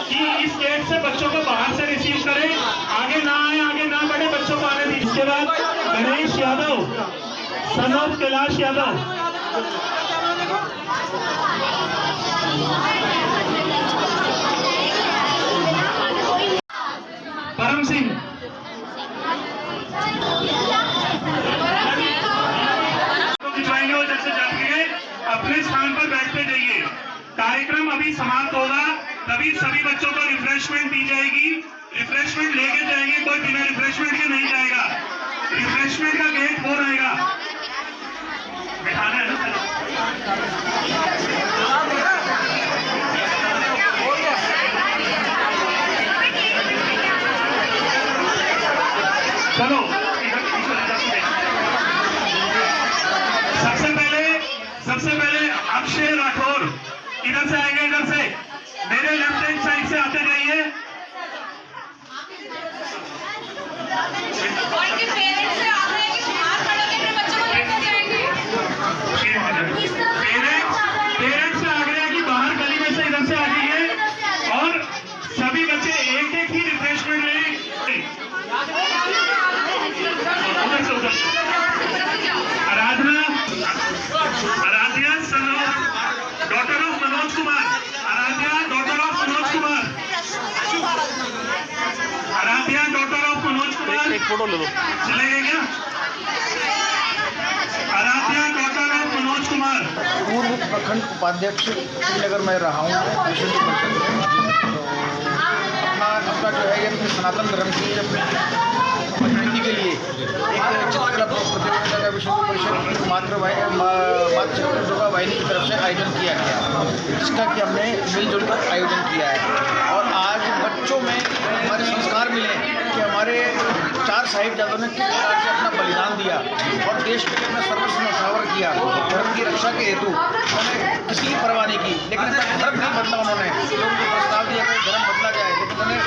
कि इस गेट से बच्चों को बाहर से रिसीव करें, आगे ना आए, आगे ना बढ़े, बच्चों को आने दीजिए। इसके बाद गणेश यादव, सन ऑफ कैलाश यादव। परम सिंह, खिंचवाएंगे वो जैसे जाएंगे, अपने स्थान पर बैठते जाइए। कार्यक्रम अभी समाप्त होगा, तभी सभी बच्चों को रिफ्रेशमेंट दी जाएगी। रिफ्रेशमेंट लेके जाएंगे, कोई बिना रिफ्रेशमेंट के नहीं जाएगा। रिफ्रेशमेंट का गेट वो रहेगा। बैठाना है ना। चलो सबसे पहले अक्षय राठौर इधर से आएंगे, इधर से मेरे लेफ्ट हैंड साइड से आते जाइए। पेरेंट्स से आग्रह है कि बाहर गली में से इधर से आ जाइए और सभी बच्चे एक एक ही रिफ्रेशमेंट लें। उधर से उधर Aradhya son of daughter of Manoj Kumar, Aradhya daughter of Manoj Kumar, Aradhya daughter of Manoj Kumar. एक फोटो ले लो, चलेगा क्या? Aradhya daughter of Manoj Kumar. पूर्व प्रखंड उपाध्यक्ष श्रीनगर में रहा हूँ, अपना जो है ये सनातन धर्म की मजबूती के लिए एक चित्रकला प्रतियोगिता का विश्व परिषद मातृ शक्ति वाहिनी की तरफ से आयोजन किया गया, जिसका कि हमने मिलजुल कर आयोजन किया है। और आज बच्चों में हमारे संस्कार मिले कि हमारे 4 साहिबजादों ने किस प्रकार से अपना बलिदान दिया और देश के लिए अपना सर्वस्व न्यौछावर किया। धर्म की रक्षा के हेतु उन्होंने किसी की परवाह नहीं की, लेकिन धर्म नहीं बदला। उन्होंने लोगों को प्रस्ताव दिया कि धर्म बदला जाए, लेकिन उन्होंने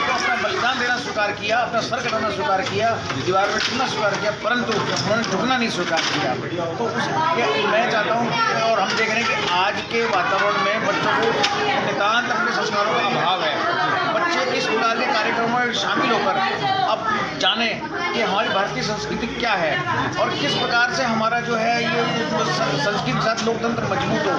अपना बलिदान देना स्वीकार किया, अपना सर कटाना स्वीकार किया, दीवार में टूटना स्वीकार किया, परंतु उन्होंने झुकना नहीं स्वीकार किया। तो मैं चाहता हूँ, और हम देख रहे हैं कि आज के वातावरण में बच्चों को नितांत अपने संस्कारों का अभाव है। बच्चे इस प्रकार के कार्यक्रमों में शामिल होकर अब जाने कि हमारी भारतीय संस्कृति क्या है और किस प्रकार से हमारा जो है ये संस्कृति के साथ लोकतंत्र मजबूत हो।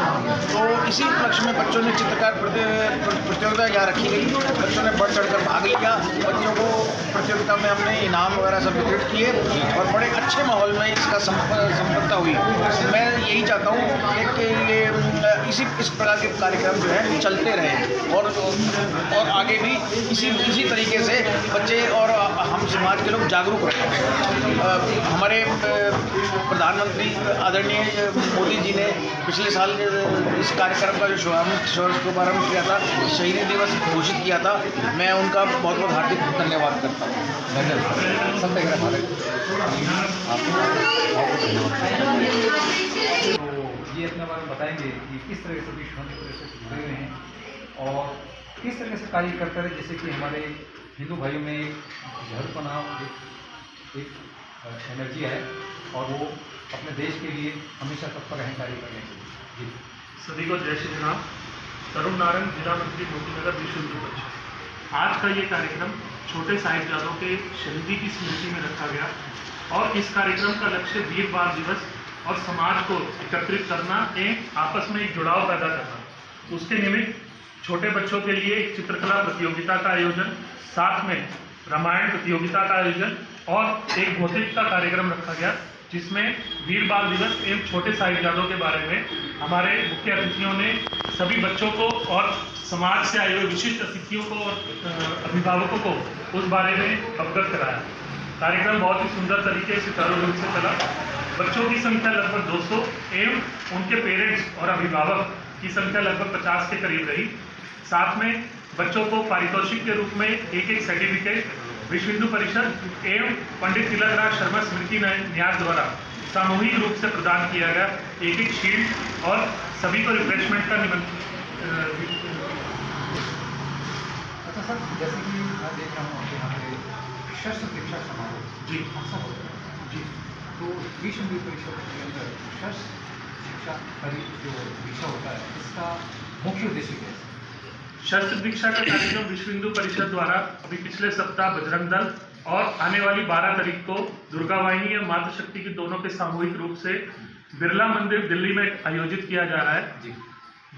तो इसी उपलक्ष्य में बच्चों ने चित्रकार प्रतियोगिता यहाँ रखी गई, बच्चों ने बढ़ चढ़कर भाग लिया। बच्चों को प्रतियोगिता में हमने इनाम वगैरह सब वितरित किए और बड़े अच्छे माहौल में इसका संपन्नता हुई। मैं यही चाहता हूँ कि ये इस प्रकार के कार्यक्रम जो है चलते रहें और आगे भी इसी तरीके से बच्चे और हम समाज के लोग जागरूक रहें। हमारे प्रधानमंत्री आदरणीय मोदी जी ने पिछले साल इस कार्यक्रम का जो शुभारंभ किया था, शहीदी दिवस घोषित किया था, मैं उनका बहुत बहुत हार्दिक धन्यवाद करता हूँ। धन्यवाद। सत्याग्रह भारत। ये अपने बारे में बताएंगे कि किस तरह से विश्व से जुड़े हुए हैं और किस तरह से कार्य करते रहे, जैसे कि हमारे हिंदू भाइयों में झड़पना एक एनर्जी है और वो अपने देश के लिए हमेशा तत्पर रहें कार्य करने के लिए। जी सभी को जय श्री राम। तरुण नारायण, जिला मंत्री मोतीनगर विश्व हिंदू परिषद। आज का ये कार्यक्रम छोटे साहिबजादों के शहीदी की स्मृति में रखा गया और इस कार्यक्रम का लक्ष्य वीर बाल दिवस और समाज को एकत्रित करना, एक आपस में एक जुड़ाव पैदा करना। उसके निमित्त छोटे बच्चों के लिए एक चित्रकला प्रतियोगिता का आयोजन, साथ में रामायण प्रतियोगिता का आयोजन और एक भौतिक का कार्यक्रम रखा गया, जिसमें वीर बाल दिवस एवं छोटे साहिबजादों के बारे में हमारे मुख्य अतिथियों ने सभी बच्चों को और समाज से आए हुए विशिष्ट अतिथियों को और अभिभावकों को उस बारे में अवगत कराया। कार्यक्रम बहुत ही सुंदर तरीके से चारों रूप से चला। बच्चों की संख्या लगभग 200 एवं उनके पेरेंट्स और अभिभावक की संख्या लगभग 50 के करीब रही। साथ में बच्चों को पारितोषिक के रूप में एक सर्टिफिकेट विश्व हिंदू परिषद एवं पंडित तिलक राज शर्मा स्मृति न्यास द्वारा सामूहिक रूप से प्रदान किया गया एक शील्ड और सभी को रिफ्रेशमेंट का अच्छा सर, जैसे कि मैं देख रहा हूँ यहाँ पे शस्त्र दीक्षा समारोह जी अक्सर होता है जी, तो विश्व हिंदू परिषद के अंदर शस्त्र शिक्षा जो दीक्षा होता है, इसका मुख्य उद्देश्य क्या है? शस्त्र दीक्षा का कार्यक्रम विश्व हिंदू परिषद द्वारा अभी पिछले सप्ताह बजरंग दल और आने वाली 12 तारीख को दुर्गा वाहिनी और मातृशक्ति की दोनों के सामूहिक रूप से बिरला मंदिर दिल्ली में आयोजित किया जा रहा है।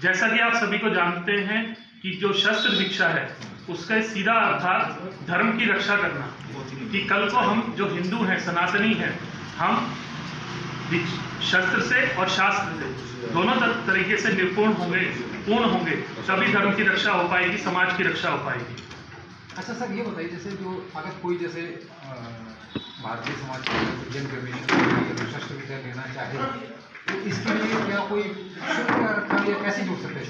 जैसा कि आप सभी को जानते हैं कि जो शस्त्र दीक्षा है उसका सीधा अर्थात धर्म की रक्षा करना, कि कल को हम जो हिंदू हैं, सनातनी हैं, हम शस्त्र से और शास्त्र से दोनों तरीके से निपुण होंगे, पूर्ण होंगे, तभी धर्म की रक्षा हो पाएगी, समाज की रक्षा हो पाएगी। अच्छा सर, ये बताइए जैसे जो अगर कोई जैसे भारतीय समाज के जन कम्युनिटी शस्त्र विद्या लेना चाहे तो इसके लिए क्या कोई शुल्क रखा या कैसे जुड़ सकते हैं?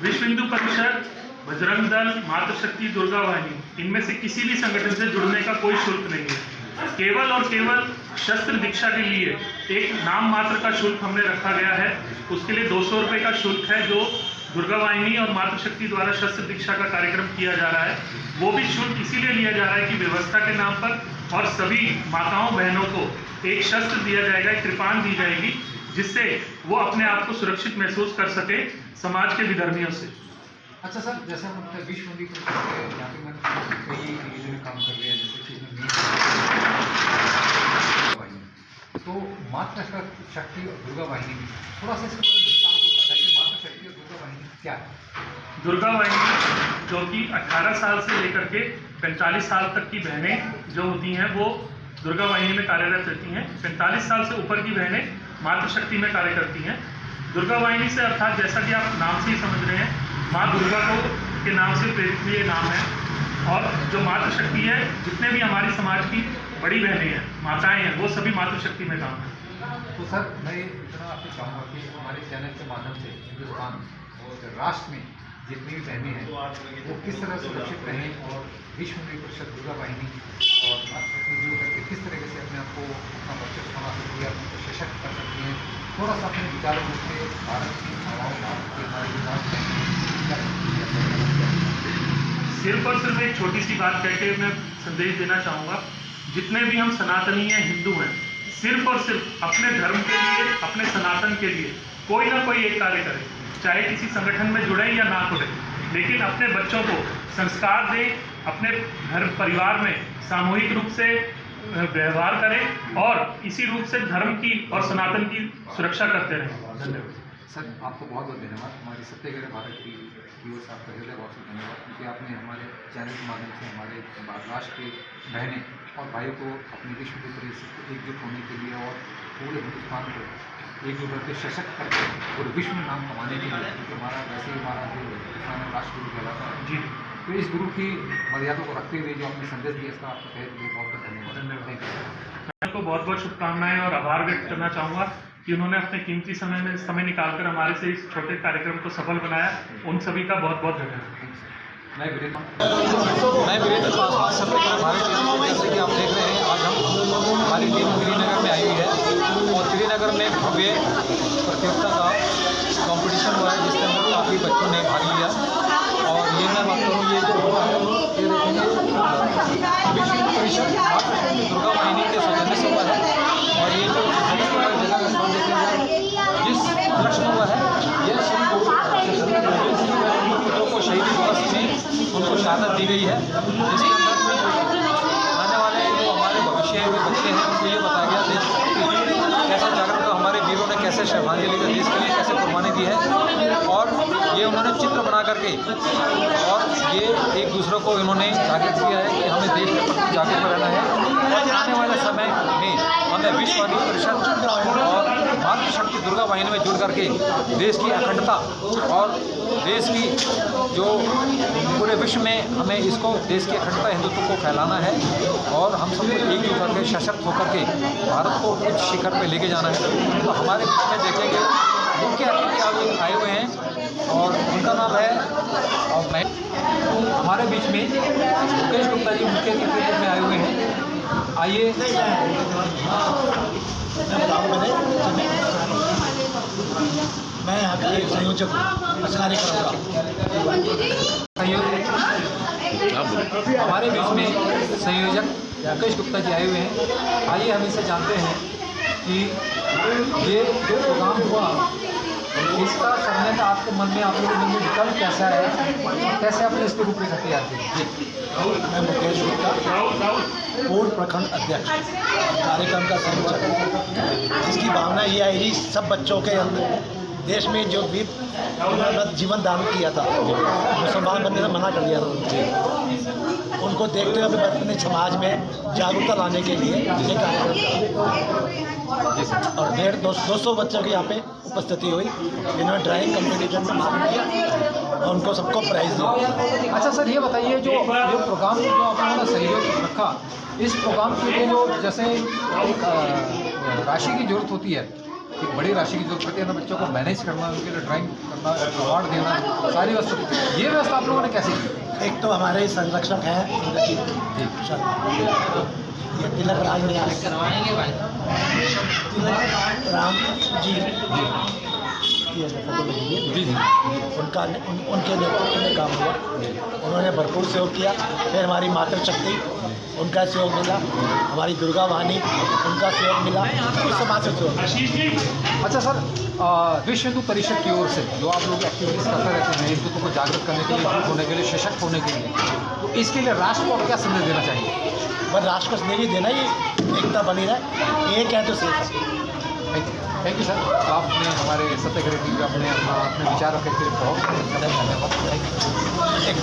विश्व हिंदू परिषद, बजरंग दल, मातृशक्ति, दुर्गा वाहिनी, इनमें से किसी भी संगठन से जुड़ने का कोई शुल्क नहीं है। केवल और केवल शस्त्र दीक्षा के लिए एक नाम मात्र का शुल्क हमने रखा गया है। उसके लिए 200 रुपये का शुल्क है जो दुर्गा वाहिनी और मातृशक्ति द्वारा शस्त्र दीक्षा का कार्यक्रम किया जा रहा है। वो भी शुल्क इसीलिए लिया जा रहा है कि व्यवस्था के नाम पर और सभी माताओं बहनों को एक शस्त्र दिया जाएगा, एक कृपान दी जाएगी, जिससे वो अपने आप को सुरक्षित महसूस कर सके समाज के विधर्मियों से। अच्छा सर, जैसे हम विश्व हिंदू परिषद के यहाँ पे मैंने कई डिवीजन में काम कर लिया, जैसे कि तो मातृशक्ति और दुर्गा वाहिनी में थोड़ा सा इसके बारे में विस्तार से बताइए, मातृशक्ति और दुर्गा वाहिनी क्या है? दुर्गा वाहिनी जो कि 18 साल से लेकर के 45 साल तक की बहनें जो होती हैं वो दुर्गा वाहिनी में कार्यरत रहती हैं। 45 साल से ऊपर की बहनें मातृशक्ति में कार्य करती हैं। दुर्गा वाहिनी से अर्थात जैसा कि आप नाम से ही समझ रहे हैं, माँ दुर्गा को के नाम से प्रेरित हुए नाम है। और जो मातृशक्ति है, जितने भी हमारी समाज की बड़ी बहनें हैं, माताएं हैं, वो सभी मातृशक्ति में काम है। तो सर मैं इतना आपसे चाहूँगा कि हमारे चैनल के माध्यम से हिंदुस्तान और राष्ट्र में जितनी भी बहनें हैं वो किस तरह सुरक्षित रहें और विश्व हिंदू परिषद, दुर्गा वाहिनी और मातृशक्ति जुड़ करके किस तरीके से अपने आप को अपना वर्चस्व बना सकती है, अपने को सशक्त कर सकती हैं, थोड़ा सा अपने विचारों में भारत की हवाओं के हमारे विकास सिर्फ और सिर्फ एक छोटी सी बात कह के मैं संदेश देना चाहूँगा, जितने भी हम सनातनी हैं, हिंदू हैं, सिर्फ और सिर्फ अपने धर्म के लिए, अपने सनातन के लिए कोई ना कोई एक कार्य करें, चाहे किसी संगठन में जुड़े या ना जुड़े, लेकिन अपने बच्चों को संस्कार दें, अपने घर परिवार में सामूहिक रूप से व्यवहार करें और इसी रूप से धर्म की और सनातन की सुरक्षा करते रहें। धन्यवाद सर, आपको बहुत बहुत धन्यवाद। हमारी सत्यग्रह भारत की ओर से आपका हृदय बहुत धन्यवाद, क्योंकि आपने हमारे चैनल के माध्यम से हमारे राष्ट्र के बहनें और भाइयों को अपनी विश्व हिंदू परिषद को एकजुट होने के लिए और पूरे हिंदुस्तान को एकजुट करके सशक्त करके और विश्व में नाम कमाने के लिए, क्योंकि हमारा वैसे ही हमारा जो हिंदुस्तान में राष्ट्र गुरु कहलाता है जी, तो इस गुरु की मर्यादा को रखते हुए जो आपने संदेश दिया, इसका आपको तहे दिल बहुत बहुत धन्यवाद। Thank you. को बहुत बहुत शुभकामनाएं और आभार व्यक्त करना चाहूँगा कि उन्होंने अपने कीमती समय निकालकर हमारे से इस छोटे कार्यक्रम को सफल बनाया। उन सभी का बहुत बहुत धन्यवाद। मैं वीरेंद्र पासवान, सत्यग्रह भारत की, जैसे कि आप देख रहे हैं आज हम हमारी टीम श्रीनगर में आई हुई है और श्रीनगर में भव्य प्रतियोगिता का कंपटीशन हुआ है, जिसके अंदर काफ़ी बच्चों ने भाग लिया। और ये मैं बात करूँ, ये जो हुआ है ये देखेंगे विश्व हिंदू परिषद दुर्गा वाहिनी के सौजन्य से हुआ है। और ये जो जगह का स्थान देखेंगे जिस लक्ष्य में हुआ है, यह श्री गुरु को शहीदी दिवस में उनको शहादत दी गई है, जिसके अंदर आने वाले जो हमारे भविष्य के बच्चे हैं उनको ये बताया गया देश कैसे जागरण का, हमारे वीरों ने कैसे श्रद्धांजलि देश के लिए कैसे कुर्बानी दी है। और ये उन्होंने चित्र बना करके और ये एक दूसरे को इन्होंने जागृत किया है कि हमें देश के प्रति जागरूक रहना है। और आने वाले समय में हमें विश्व हिंदू परिषद और मातृशक्ति दुर्गा वाहिनी में जुड़ करके देश की अखंडता और देश की जो पूरे विश्व में हमें इसको देश की अखंडता हिंदुत्व को फैलाना है और हम सबको एकजुट करके सशक्त होकर के भारत को उच्च शिखर पे लेके जाना है। तो हमारे बीच में देखेंगे मुख्य अतिथि आए हुए हैं और उनका नाम है, और मैं हमारे बीच में मुकेश गुप्ता जी मुख्य अतिथि के रूप में आए हुए हैं। आइए मैं यहाँ का एक संयोजक हूँ, हमारे बीच में संयोजक मुकेश गुप्ता जी आए हुए हैं। आइए हम इनसे जानते हैं कि ये जो प्रोग्राम हुआ इसका करने का आपके मन में, आप लोगों के मन में विकल्प कैसा है, कैसे आपने इसकी रूपरेखा तैयार की? मैं मुकेश गुप्ता, पूर्व प्रखंड अध्यक्ष, कार्यक्रम का संयोजक। इसकी भावना ये आई कि सब बच्चों के अंदर देश में जो भी जीवन दान किया था, मुसलमान बनने से मना कर दिया था उनको देखते हुए अपने समाज में जागरूकता लाने के लिए ये कार्यक्रम था। और 200 बच्चों की यहाँ पे उपस्थिति हुई, इन्होंने ड्राइंग कंपटीशन में भाग लिया और उनको सबको प्राइज़ दिया। अच्छा सर, ये बताइए जो प्रोग्राम जो आप लोगों ने सहयोग रखा, इस प्रोग्राम के लिए जो जैसे एक राशि की जरूरत होती है, एक बड़ी राशि की जरूरत पड़ती है ना, बच्चों को मैनेज करना, उनके लिए ड्राइंग करना, अवार्ड देना, सारी वस्तु, ये व्यवस्था आप लोगों ने कैसे की? एक तो हमारे संरक्षक हैं इंद्रजीत शर्मा, ये तिलक राम जी ये फोटो लगेगी जी जी। उनके नेतृत्व में काम हुआ, उन्होंने भरपूर सहयोग किया। फिर हमारी मातृशक्ति, उनका सहयोग मिला, हमारी दुर्गा वाहिनी, उनका सहयोग मिला, कुछ समाज से सहयोग। अच्छा सर, विश्व हिंदू परिषद की ओर से जो आप लोग एक्टिविटीज़ करते रहते हैं हिंदुत्व को जागृत करने के लिए, जागरूक होने के लिए, सशक्त होने के लिए, तो इसके लिए राष्ट्र को आप क्या संदेश देना चाहिए? बस राष्ट्र को संदेश देना, ये एकता बनी रहे, एक है तो सेफ है। थैंक यू सर, आपने हमारे सत्याग्रह टीवी अपने विचार रखे के लिए बहुत धन्यवाद।